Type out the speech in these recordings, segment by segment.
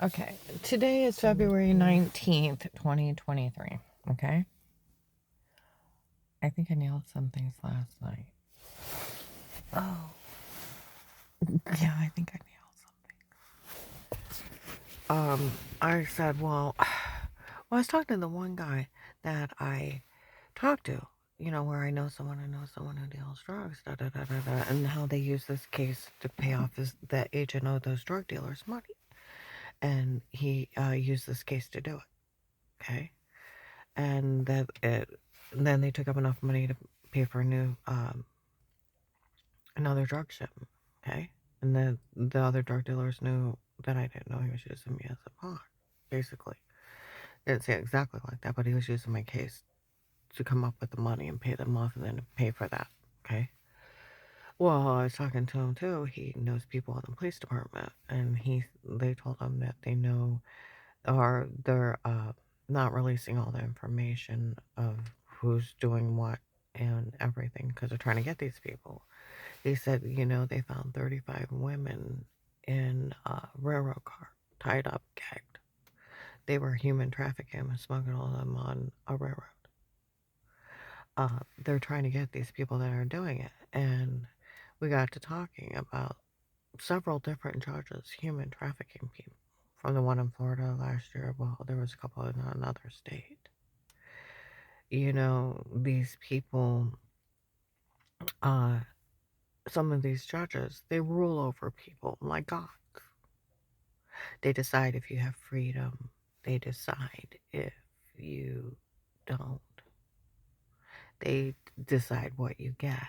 Okay, today is February 19th, 2023. Okay? I think I nailed some things last night. Oh, yeah, I think I nailed something. I said, I was talking to the one guy that I talked to, where I know someone who deals drugs, da da da da da, and how they use this case to pay off the agent of those drug dealers' money. And he used this case to do it, okay? And then they took up enough money to pay for another drug shipment, okay? And then the other drug dealers knew that I didn't know he was using me as a pawn, basically. Didn't say it exactly like that, but he was using my case to come up with the money and pay them off and then pay for that, okay? Well, I was talking to him too. He knows people in the police department, and they told him that they know, or they're not releasing all the information of who's doing what and everything because they're trying to get these people. They said, they found 35 women in a railroad car, tied up, gagged. They were human trafficking and smuggling them on a railroad. They're trying to get these people that are doing it. And we got to talking about several different charges, human trafficking people. From the one in Florida last year, well, there was a couple in another state. These people, uh, some of these judges, they rule over people like God. They decide if you have freedom. They decide if you don't. They decide what you get.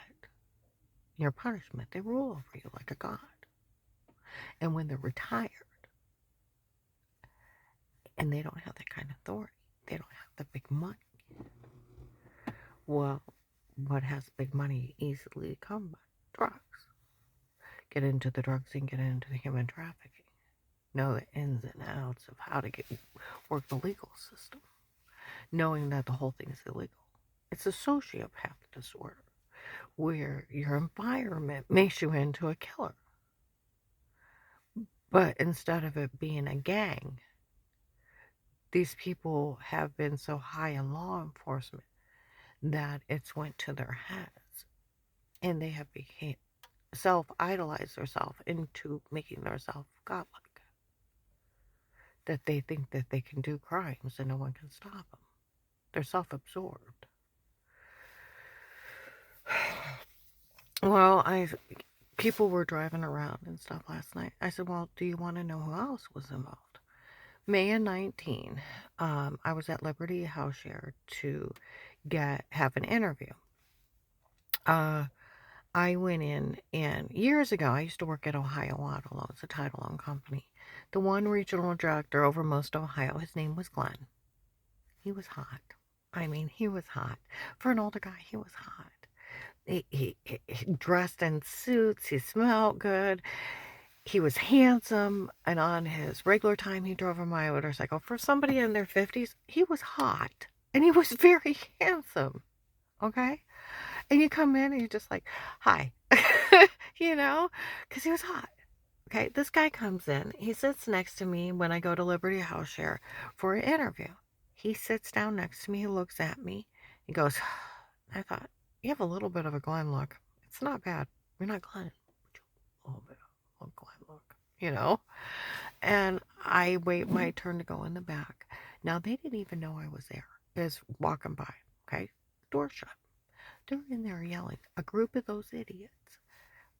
Your punishment. They rule over you like a god. And when they're retired and they don't have that kind of authority, they don't have the big money. Well, what has big money easily come by? Drugs. Get into the drugs and get into the human trafficking. Know the ins and outs of how to work the legal system. Knowing that the whole thing is illegal. It's a sociopath disorder where your environment makes you into a killer. But instead of it being a gang, these people have been so high in law enforcement that it's went to their heads and they have became self-idolized themselves into making themselves godlike. That they think that they can do crimes and no one can stop them. They're self-absorbed. Well, people were driving around and stuff last night. I said, well, do you want to know who else was involved? May of 19, I was at Liberty House Share to have an interview. I went in, and years ago, I used to work at Ohio Auto Loans, a title loan company. The one regional director over most of Ohio, his name was Glenn. He was hot. I mean, he was hot. For an older guy, he was hot. He dressed in suits. He smelled good. He was handsome. And on his regular time, he drove a motorcycle. For somebody in their 50s, he was hot. And he was very handsome. Okay? And you come in and you're just like, hi. Because he was hot. Okay? This guy comes in. He sits next to me when I go to Liberty House Share for an interview. He sits down next to me. He looks at me. He goes, I thought, you have a little bit of a Glenn look. It's not bad. You're not Glenn. A little bit of a Glenn look. And I wait my turn to go in the back. Now, they didn't even know I was there. Is walking by, okay? Door shut. They're in there yelling. A group of those idiots,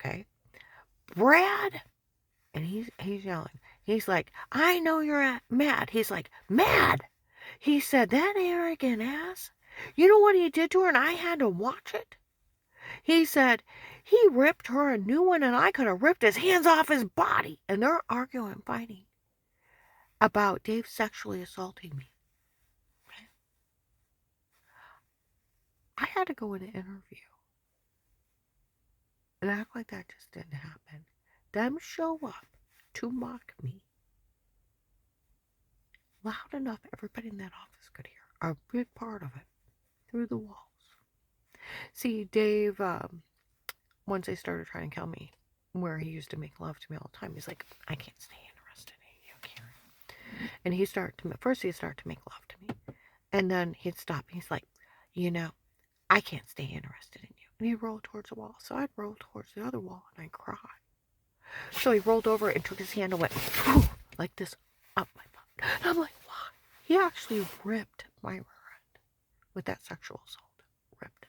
okay? Brad! And he's yelling. He's like, I know you're mad. He's like, mad! He said, that arrogant ass. You know what he did to her and I had to watch it? He said, he ripped her a new one and I could have ripped his hands off his body. And they're arguing, fighting about Dave sexually assaulting me. I had to go in an interview and act like that just didn't happen. Them show up to mock me loud enough everybody in that office could hear. A big part of it through the walls. See, Dave, once they started trying to kill me, where he used to make love to me all the time, he's like, I can't stay interested in you, Karen. And first he'd start to make love to me. And then he'd stop. He's like, you know, I can't stay interested in you. And he'd roll towards the wall. So I'd roll towards the other wall and I'd cry. So he rolled over and took his hand and went like this up my butt. And I'm like, why? He actually ripped my rear end with that sexual assault. Ripped it.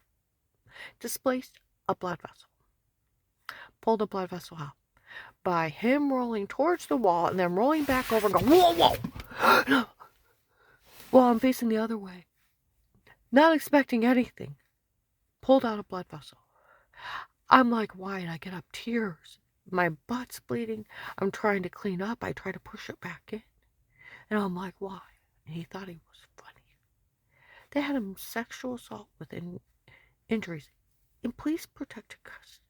Displaced a blood vessel. Pulled a blood vessel out. By him rolling towards the wall and then rolling back over and going, whoa, whoa. Well, I'm facing the other way. Not expecting anything. Pulled out a blood vessel. I'm like, why? And I get up tears. My butt's bleeding. I'm trying to clean up. I try to push it back in. And I'm like, why? And he thought he was funny. They had him sexual assault with injuries in police protected custody.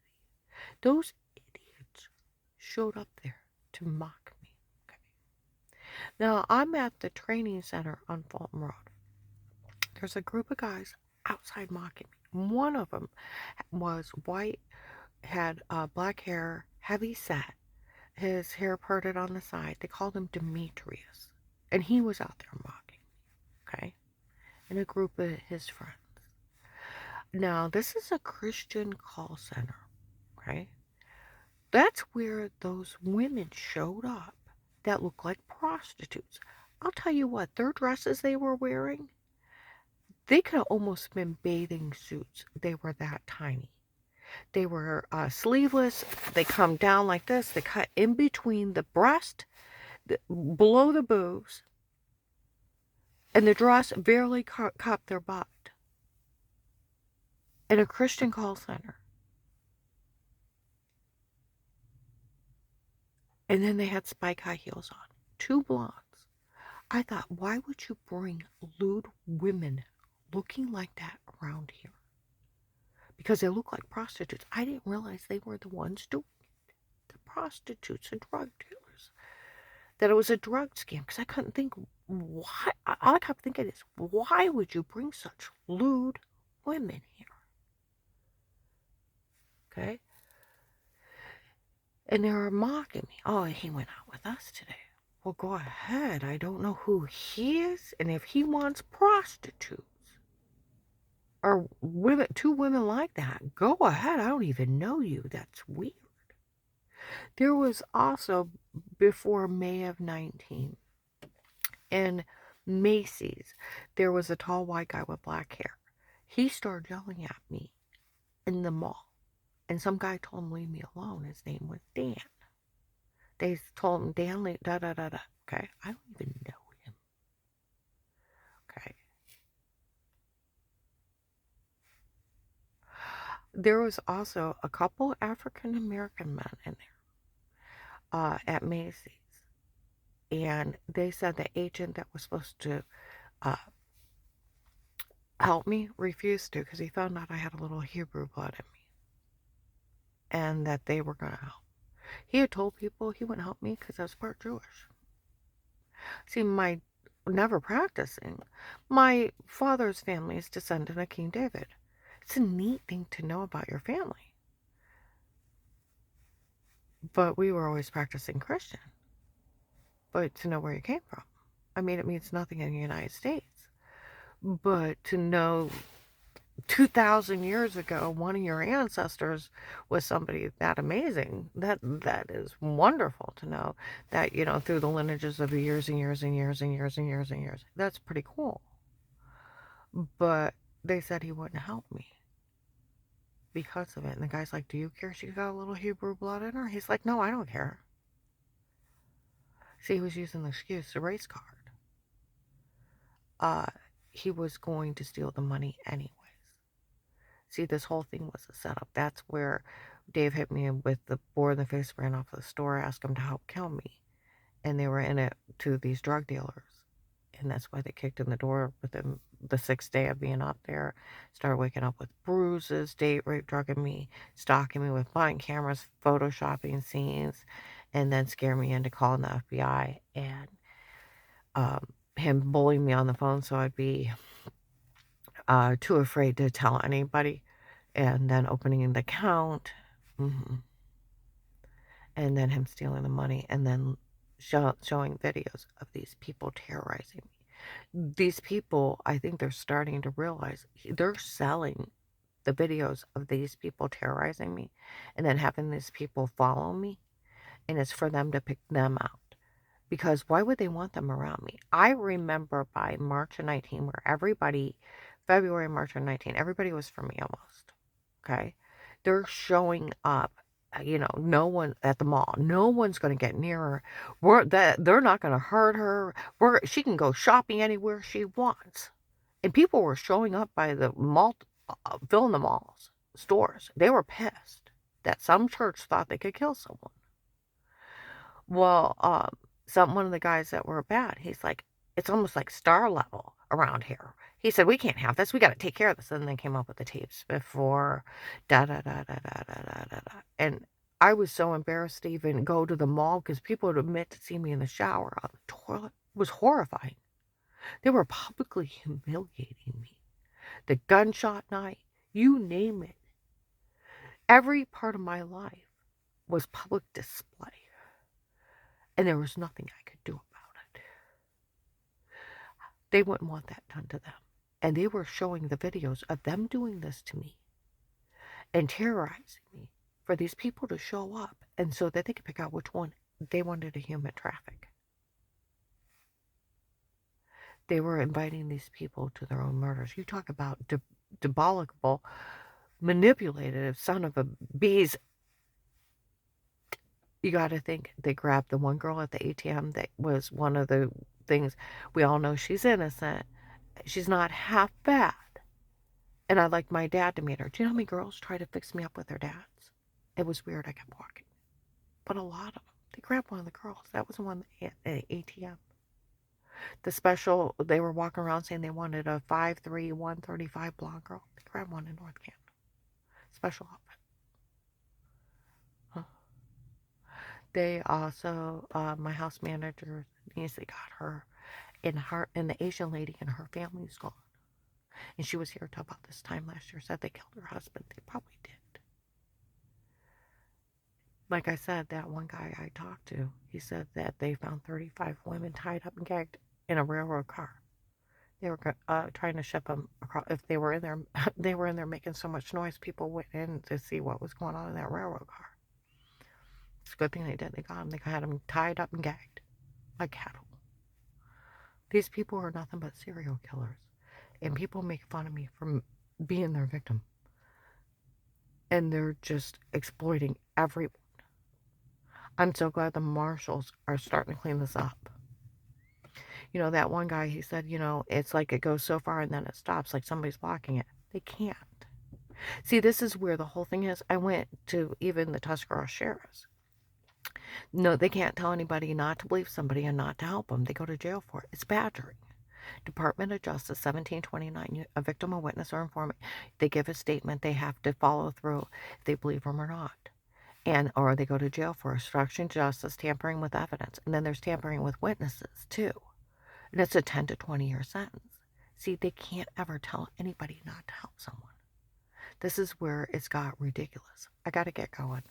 Those idiots showed up there to mock me. Okay. Now, I'm at the training center on Fulton Road. There's a group of guys outside mocking me. One of them was white, had black hair, heavy set, his hair parted on the side. They called him Demetrius. And he was out there mocking me, okay? And a group of his friends. Now, this is a Christian call center, okay? That's where those women showed up that looked like prostitutes. I'll tell you what, their dresses they were wearing, they could have almost been bathing suits. They were that tiny. They were sleeveless. They come down like this. They cut in between the breast, below the boobs, and the dress barely cupped their butt. In a Christian call center. And then they had spike high heels on. 2 blondes. I thought, why would you bring lewd women looking like that around here? Because they look like prostitutes. I didn't realize they were the ones doing it. The prostitutes and drug dealers. That it was a drug scam. Because I couldn't think, why? All I kept thinking is, why would you bring such lewd women here? Okay? And they were mocking me. Oh, he went out with us today. Well, go ahead. I don't know who he is. And if he wants prostitutes or women, 2 women like that, go ahead. I don't even know you. That's weird. There was also, before May of 19, in Macy's, there was a tall white guy with black hair. He started yelling at me in the mall. And some guy told him, leave me alone. His name was Dan. They told him, Dan, da-da-da-da. Okay? I don't even know him. Okay? There was also a couple African-American men in there at Macy's. And they said the agent that was supposed to help me refused to because he found out I had a little Hebrew blood in me. And that they were going to help. He had told people he wouldn't help me because I was part Jewish. See, never practicing, my father's family is descendant of King David. It's a neat thing to know about your family. But we were always practicing Christian. But to know where you came from. I mean, it means nothing in the United States. But to know 2,000 years ago, one of your ancestors was somebody that amazing. That is wonderful to know that, through the lineages of years and years and years and years and years and years. That's pretty cool. But they said he wouldn't help me because of it. And the guy's like, do you care she got a little Hebrew blood in her? He's like, no, I don't care. See, he was using the excuse, the race card. He was going to steal the money anyways. See, this whole thing was a setup. That's where Dave hit me with the board in the face, ran off the store, asked him to help kill me. And they were in it to these drug dealers. And that's why they kicked in the door within the 6th day of being up there. Started waking up with bruises, date rape, drugging me, stalking me with buying cameras, photoshopping scenes, and then scare me into calling the FBI and him bullying me on the phone so I'd be too afraid to tell anybody, and then opening the account, and then him stealing the money, and then showing videos of these people terrorizing me. These people, I think they're starting to realize they're selling the videos of these people terrorizing me and then having these people follow me, and it's for them to pick them out. Because why would they want them around me? I remember by March of 19, where everybody, February, March of 19, everybody was for me almost. Okay? They're showing up, no one at the mall. No one's going to get near her. They're not going to hurt her. She can go shopping anywhere she wants. And people were showing up by the mall, filling the malls, stores. They were pissed that some church thought they could kill someone. Well, one of the guys that were bad, he's like, it's almost like star level around here. He said, we can't have this. We got to take care of this. And then they came up with the tapes before, da da da da da da da da da. And I was so embarrassed to even go to the mall because people would admit to see me in the shower on the toilet. It was horrifying. They were publicly humiliating me. The gunshot night, you name it. Every part of my life was public display. And there was nothing I could do about it. They wouldn't want that done to them. And they were showing the videos of them doing this to me and terrorizing me for these people to show up and so that they could pick out which one they wanted to human traffic. They were inviting these people to their own murders. You talk about diabolical, manipulative son of a bees. You got to think they grabbed the one girl at the ATM that was one of the things. We all know she's innocent. She's not half bad. And I'd like my dad to meet her. Do you know how many girls try to fix me up with their dads? It was weird. I kept walking. But a lot of them. They grabbed one of the girls. That was the one at the ATM. The special, they were walking around saying they wanted a 5'3", 135 blonde girl. They grabbed one in North Canton. Special outfit. Huh. They also, my house manager, they got her, and the Asian lady and her family's gone. And she was here till about this time last year, said they killed her husband. They probably did. Like I said, that one guy I talked to, he said that they found 35 women tied up and gagged in a railroad car. They were trying to ship them across. If they were in there, they were in there making so much noise, people went in to see what was going on in that railroad car. It's a good thing they did. They got them. They had them tied up and gagged like cattle. These people are nothing but serial killers. And people make fun of me for being their victim. And they're just exploiting everyone. I'm so glad the marshals are starting to clean this up. That one guy, he said, it's like it goes so far and then it stops, like somebody's blocking it. They can't. See, this is where the whole thing is. I went to even the Tuscarawas sheriffs. No, they can't tell anybody not to believe somebody and not to help them. They go to jail for it. It's badgering. Department of Justice 1729, a victim, a witness, or informant, they give a statement, they have to follow through if they believe them or not. Or they go to jail for obstruction of justice, tampering with evidence. And then there's tampering with witnesses, too. And it's a 10 to 20 year sentence. See, they can't ever tell anybody not to help someone. This is where it's got ridiculous. I got to get going.